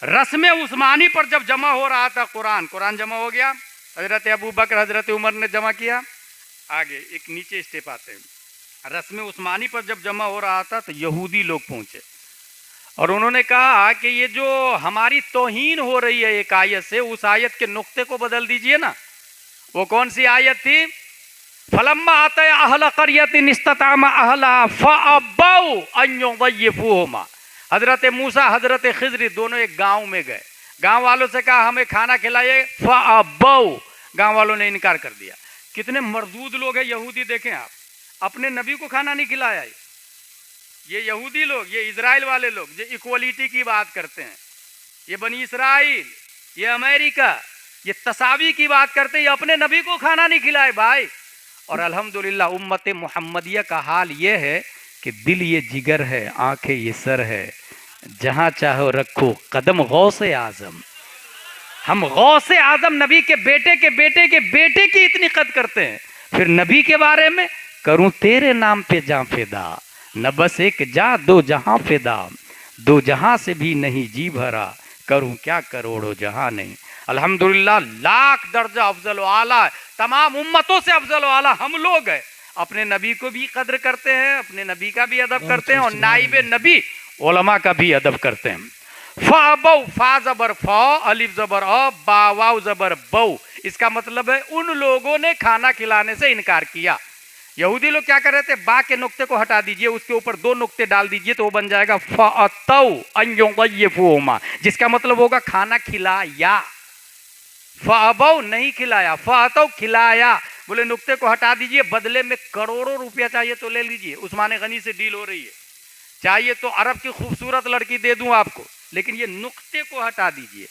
रस्म उस्मानी पर जब जमा हो रहा था कुरान जमा हो गया, हजरत अबू बकर हजरत उमर ने जमा किया। आगे एक नीचे स्टेप आते हैं। रस्म उस्मानी पर जब जमा हो रहा था तो यहूदी लोग पहुंचे और उन्होंने कहा कि ये जो हमारी तौहीन हो रही है एक आयत से, उस आयत के नुक्ते को बदल दीजिए ना। वो कौन सी आयत थी? फलम्मा आता अहल क़रियतिन इस्ततामा अहला फअबौ अन युज़य्यिफूहुमा। हजरत मूसा हजरत खिज़र दोनों एक गांव में गए, गांव वालों से कहा हमें खाना खिलाइए, फअबौ, गांव वालों ने इनकार कर दिया। कितने मरदूद लोग हैं यहूदी, देखें आप, अपने नबी को खाना नहीं खिलाया। ये यहूदी लोग, ये इजराइल वाले लोग जो इक्वलिटी की बात करते हैं, ये बनी इसराइल, ये अमेरिका, ये तसावी की बात करते हैं, ये अपने नबी को खाना नहीं खिलाए भाई। और अल्हम्दुलिल्लाह उम्मत मुहम्मदिया का हाल ये है कि दिल ये जिगर है, आंखें ये सर है, जहां चाहो रखो कदम गौसे आजम। हम गौसे आजम नबी के बेटे के बेटे के बेटे की इतनी कद करते हैं, फिर नबी के बारे में करूं तेरे नाम पे जां फिदा, न बस एक जा दो जहां फिदा, दो जहां से भी नहीं जी भरा, करूं क्या करोड़ों जहां नहीं। अल्हम्दुलिल्लाह लाख दर्जा अफजल आला, तमाम उम्मतों से अफजल आला हम लोग हैं। अपने नबी को भी कद्र करते हैं, अपने नबी का भी अदब करते हैं और नाइबे नबी उलमा का भी अदब करते हैं। फ़अबौ, फ़ा ज़बर फ़, अलिफ ज़बर अ, बा वाव ज़बर बौ। इसका मतलब है उन लोगों ने खाना खिलाने से इनकार किया। यहूदी लोग क्या कर रहे थे? बा के नुक्ते को हटा दीजिए, उसके ऊपर दो नुक्ते डाल दीजिए तो वो बन जाएगा फ़अतौ अन युज़य्यिफूहुमा, जिसका मतलब होगा खाना खिलाया। फ़अबौ नहीं खिलाया, फ़अतौ खिलाया। बोले नुक्ते को हटा दीजिए, बदले में करोड़ों रुपया चाहिए तो ले लीजिए, उस्मान गनी से डील हो रही है, चाहिए तो अरब की खूबसूरत लड़की दे दूं आपको, लेकिन ये नुक्ते को हटा दीजिए।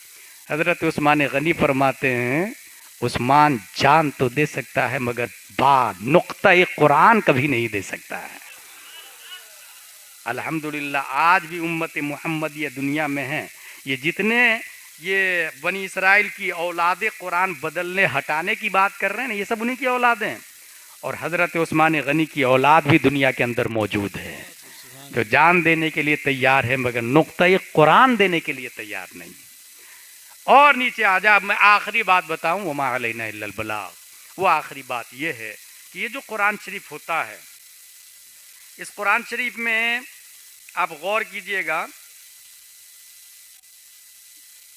हजरत उस्मान गनी फरमाते हैं उस्मान जान तो दे सकता है मगर बा नुक्ता कुरान कभी नहीं दे सकता है। अल्हम्दुलिल्लाह आज भी उम्मत मुहम्मदिया दुनिया में है। ये जितने ये बनी इसराइल की औलादे कुरान बदलने हटाने की बात कर रहे हैं ना, ये सब उन्हीं की औलादें हैं। और हजरत उस्मान गनी की औलाद भी दुनिया के अंदर मौजूद है जो जान देने के लिए तैयार है मगर नुक्ता कुरान देने के लिए तैयार नहीं। और नीचे आ जा, मैं आखिरी बात बताऊं, वमा अलैना इल्लल बलाग। वो आखिरी बात ये है कि ये जो कुरान शरीफ होता है, इस कुरान शरीफ में आप गौर कीजिएगा,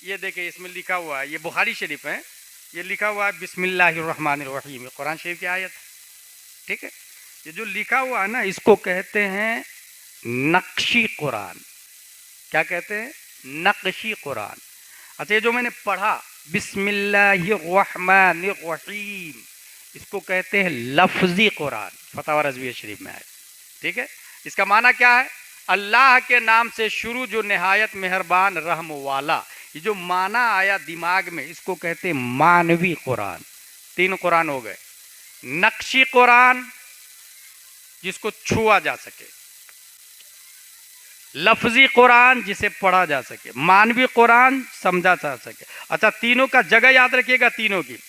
ये देखिए इसमें लिखा हुआ है, ये बुखारी शरीफ है, ये लिखा हुआ है बिस्मिल्लाहिर्रहमानिर्रहीम, कुरान शरीफ की आयत, ठीक है। ये जो लिखा हुआ है ना, इसको कहते हैं नक्शी कुरान। क्या कहते हैं? नक्शी कुरान। अच्छा, ये जो मैंने पढ़ा बिस्मिल्लाहिर्रहमानिर्रहीम, इसको कहते हैं लफ्जी कुरान, फतवा रज़विया शरीफ में है, ठीक है। इसका माना क्या है? अल्लाह के नाम से शुरू जो निहायत मेहरबान रहम वाला। ये जो माना आया दिमाग में, इसको कहते हैं मानवी कुरान। तीन कुरान हो गए। नक्शी कुरान जिसको छुआ जा सके, लफ्जी कुरान जिसे पढ़ा जा सके, मानवी कुरान समझा जा सके। अच्छा, तीनों का जगह याद रखिएगा, तीनों की।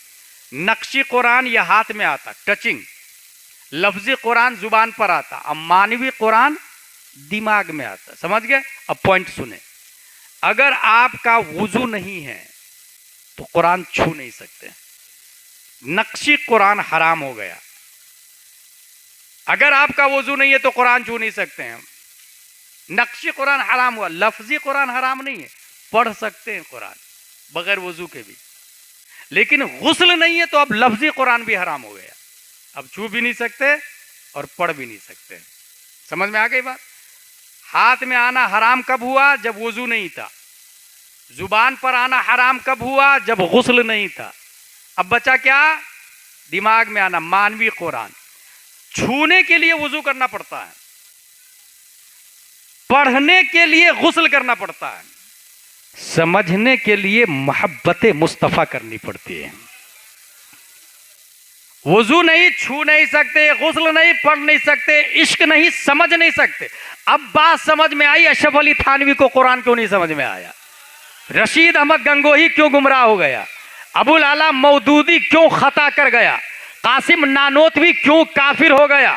नक्शी कुरान ये हाथ में आता, टचिंग। लफ्जी कुरान जुबान पर आता, अब मानवी कुरान दिमाग में आता। समझ गए? अब पॉइंट सुने। अगर आपका वुजू नहीं है तो कुरान छू नहीं सकते, नक्शी कुरान हराम हो गया। अगर आपका वुजू नहीं है तो कुरान छू नहीं सकते हैं, नक्शी कुरान हराम हुआ। लफ्जी कुरान हराम नहीं है, पढ़ सकते हैं कुरान बगैर वजू के भी, लेकिन गुस्ल नहीं है तो अब लफ्जी कुरान भी हराम हो गया। अब छू भी नहीं सकते और पढ़ भी नहीं सकते। समझ में आ गई बात? हाथ में आना हराम कब हुआ? जब वजू नहीं था। जुबान पर आना हराम कब हुआ? जब गुस्ल नहीं था। अब बचा क्या? दिमाग में आना, मानवी कुरान। छूने के लिए वजू करना पड़ता है, पढ़ने के लिए गुस्ल करना पड़ता है, समझने के लिए मोहब्बत मुस्तफ़ा करनी पड़ती है। वजू नहीं, छू नहीं सकते, गुस्ल नहीं, पढ़ नहीं सकते, इश्क नहीं, समझ नहीं सकते। अब बात समझ में आई, अशरफ अली थानवी को कुरान क्यों नहीं समझ में आया? रशीद अहमद गंगोही क्यों गुमराह हो गया? अबुल आला मौदूदी क्यों खता कर गया? कासिम नानोतवी क्यों काफिर हो गया?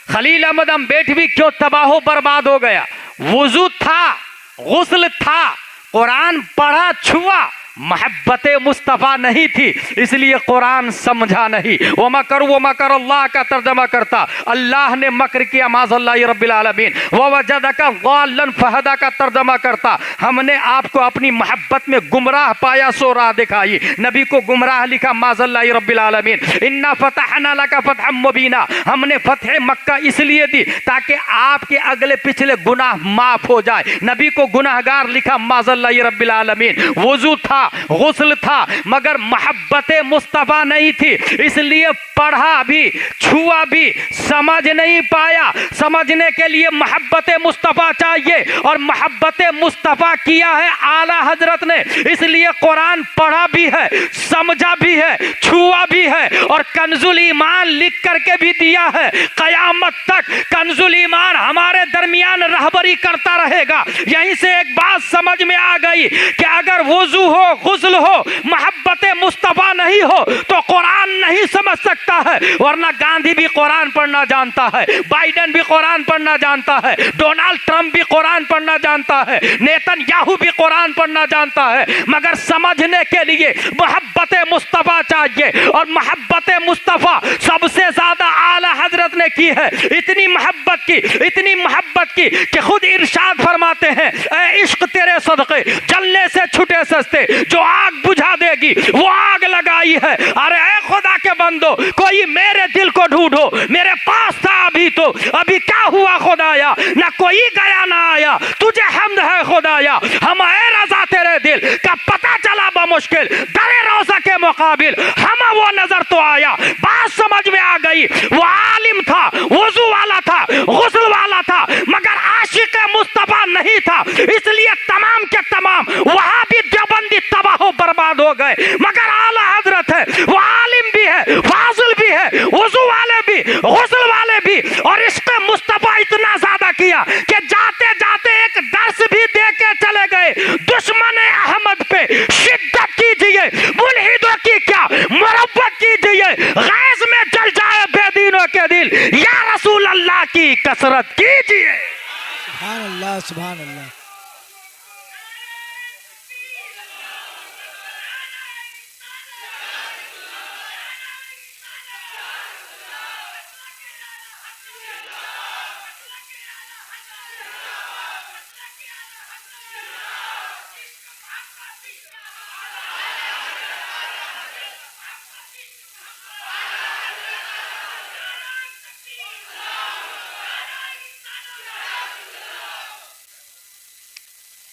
खलील अहमद अम्बेडवी क्यों तबाह बर्बाद हो गया? वजू था, गुस्ल था, कुरान पढ़ा छुआ, मोहब्बत मुस्तफ़ा नहीं थी, इसलिए कुरान समझा नहीं। वो मकर अल्लाह का तर्जमा करता, अल्लाह ने मकर किया माज़ल्लाहि रब्बिल आलमीन। वो वजदका ज़ाल्लन फहदा का तर्जमा करता, हमने आपको अपनी मोहब्बत में गुमराह पाया सो राह दिखाई, नबी को गुमराह लिखा माज़ल्लाहि रब्बिल आलमीन। इन्ना फतहना लका फतहम मुबीना, हमने फतह मक्का इसलिए दी ताकि आपके अगले पिछले गुनाह माफ हो जाए, नबी को गुनाहगार लिखा माज़ल्लाहि रब्बिल आलमीन। वुजू था, गुस्ल था, मगर मोहब्बत मुस्तफ़ा नहीं थी, इसलिए पढ़ा भी छुआ भी समझ नहीं पाया। समझने के लिए मोहब्बत मुस्तफ़ा चाहिए, और मोहब्बत मुस्तफ़ा किया है आला हजरत ने, इसलिए कुरान पढ़ा भी है, समझा भी है, छुआ भी है, और कंजुल ईमान लिख करके भी दिया है। कयामत तक कंजुल ईमान हमारे दरमियान रहबरी करता रहेगा। यहीं से एक बात समझ में आ गई कि अगर वुजू हो, गुस्ल हो, मोहब्बत मुस्तफ़ा नहीं हो तो कुरान नहीं समझ सकता है। वरना गांधी भी कुरान पढ़ना जानता है, बाइडेन भी कुरान पढ़ना जानता है, डोनाल्ड ट्रंप भी कुरान पढ़ना जानता है, नेतन्याहू भी कुरान पढ़ना जानता है, मगर समझने के लिए मोहब्बत मुस्तफ़ा चाहिए। और मोहब्बत मुस्तफ़ा सबसे ज्यादा आला हजरत ने की है। इतनी मोहब्बत की, इतनी मोहब्बत की कि खुद इरशाद फरमाते हैं, ऐ इश्क तेरे सदक़े जलने से छुटे सस्ते, जो आग बुझा देगी वो आग लगाई है। अरे ऐ खुदा के बंदो, कोई मेरे दिल को ढूंढो, मेरे पास था अभी तो, अभी क्या हुआ खुदाया, ना कोई गया ना आया, तुझे हम्द है खुदाया। हम ऐ रज़ा तेरे दिल का पता चला बमुश्किल, दरे रोज़ा के मुकाबिल हम वो नजर तो आया। बात समझ में आ गई, वो आलिम था, वुजू वाला था, गुस्ल वाला था, मगर आशिक मुस्तफ़ा नहीं था, इसलिए तमाम के तमाम वहां भी देवबंदी तबाह बर्बाद हो गए। मगर आला हजरत है, वो आलिम भी है, फाजिल भी है, वुजू वाले भी, गुस्ल वाले भी, और इसके मुस्तफ़ा इतना ज्यादा किया कि जाते जाते एक दर्स भी दे के चले गए। दुश्मन अहमद पे शिद्दत कीजिए, मुल्हिदों की क्या मुरब्बत कीजिए, गैस में जल जाए बेदीनों के दिल, या रसूल अल्लाह की कसरत कीजिए। सुभान अल्लाह, सुभान अल्लाह।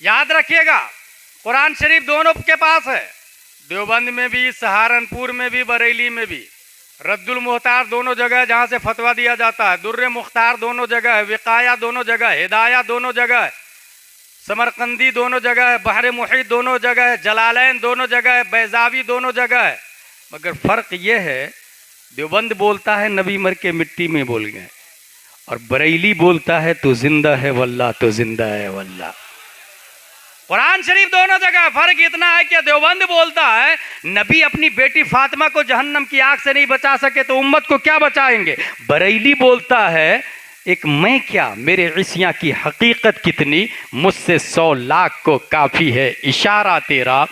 याद रखिएगा, कुरान शरीफ दोनों के पास है, देवबंद में भी, सहारनपुर में भी, बरेली में भी। रद्दुल मुख्तार दोनों जगह जहाँ से फतवा दिया जाता है, दुर्रे मुख्तार दोनों जगह है, विकाया दोनों जगह है, हिदाया दोनों जगह है, समरकंदी दोनों जगह है, बहर मुहीत दोनों जगह है, जलालैन दोनों जगह है, बैजावी दोनों जगह है। मगर फ़र्क ये है, देवबंद बोलता है नबी मर के मिट्टी में बोल गए, और बरेली बोलता है तो जिंदा है वल्लाह, तो जिंदा है वल्लाह। कुरान शरीफ दोनों जगह, फर्क इतना है कि देवबंद बोलता है नबी अपनी बेटी फातिमा को जहन्नम की आग से नहीं बचा सके तो उम्मत को क्या बचाएंगे। बरेली बोलता है एक मैं क्या, मेरे इसिया की हकीकत कितनी, मुझसे 100 लाख को काफी है इशारा तेरा।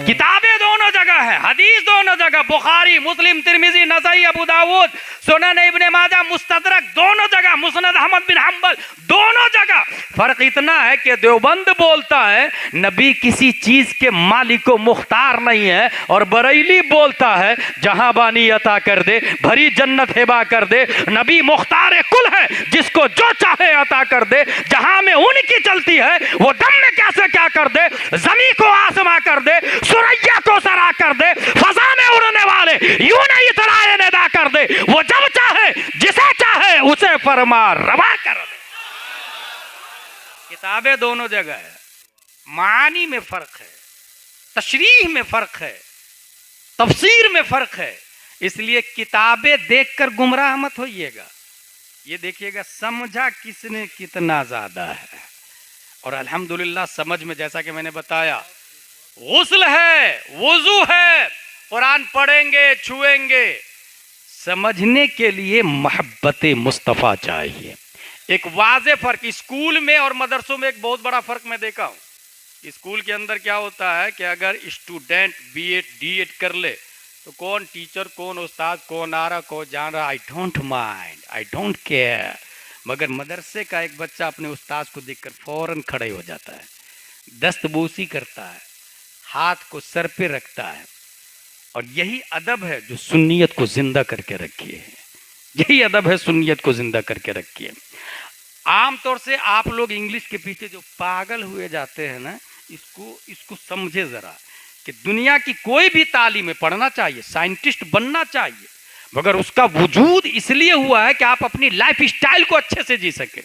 किताबें दोनों जगह है, हदीस दोनों जगह, बुखारी, मुस्लिम, तिरमिजी, नसाई, अबू दाऊद, सुनन इब्ने माजा, मुस्तदरक दोनों जगह, मुस्नद अहमद बिन हंबल दोनों जगह। फर्क इतना है कि देवबंद बोलता है नबी किसी चीज के मालिक मुख्तार नहीं है, और बरेली बोलता है जहां बानी अता कर दे, भरी जन्नत हिबा कर दे, नबी मुख्तार कुल है, जिसको जो चाहे अता कर दे, जहां में उनकी चलती है वो दम में कैसे क्या कर दे, जमी को आसमा कर दे, सुरैया को सरा कर दे, फजा में उड़ने वाले यूं नहीं तराए निदा कर दे, वो जब चाहे जिसे चाहे उसे फरमा रवा कर दे। किताबें दोनों जगह है, मानी में फर्क है, तशरीह में फर्क है, तफसीर में फर्क है, इसलिए किताबें देखकर गुमराह मत होइएगा। ये देखिएगा समझा किसने कितना ज्यादा है। और अल्हम्दुलिल्लाह समझ में, जैसा कि मैंने बताया, गुस्ल है, वुजू है, कुरान पढ़ेंगे, छुएंगे, समझने के लिए मोहब्बत मुस्तफ़ा चाहिए। एक वाज़े फर्क, स्कूल में और मदरसों में एक बहुत बड़ा फर्क मैं देखा हूं। स्कूल के अंदर क्या होता है कि अगर स्टूडेंट बीएड डीएड कर ले तो कौन टीचर, कौन उस्ताद, कौन आ रहा, कौन जा रहा, I don't mind, I don't care. मगर मदरसे का एक बच्चा अपने उस्ताद को देखकर फौरन खड़े हो जाता है, दस्तबोसी करता है, हाथ को सर पे रखता है। और यही अदब है जो सुन्नियत को जिंदा करके रखी है। यही अदब है सुन्नियत को जिंदा करके रखी है। आमतौर से आप लोग इंग्लिश के पीछे जो पागल हुए जाते हैं ना, इसको समझे जरा कि दुनिया की कोई भी तालीम में पढ़ना चाहिए, साइंटिस्ट बनना चाहिए, मगर उसका वजूद इसलिए हुआ है कि आप अपनी लाइफ स्टाइल को अच्छे से जी सके।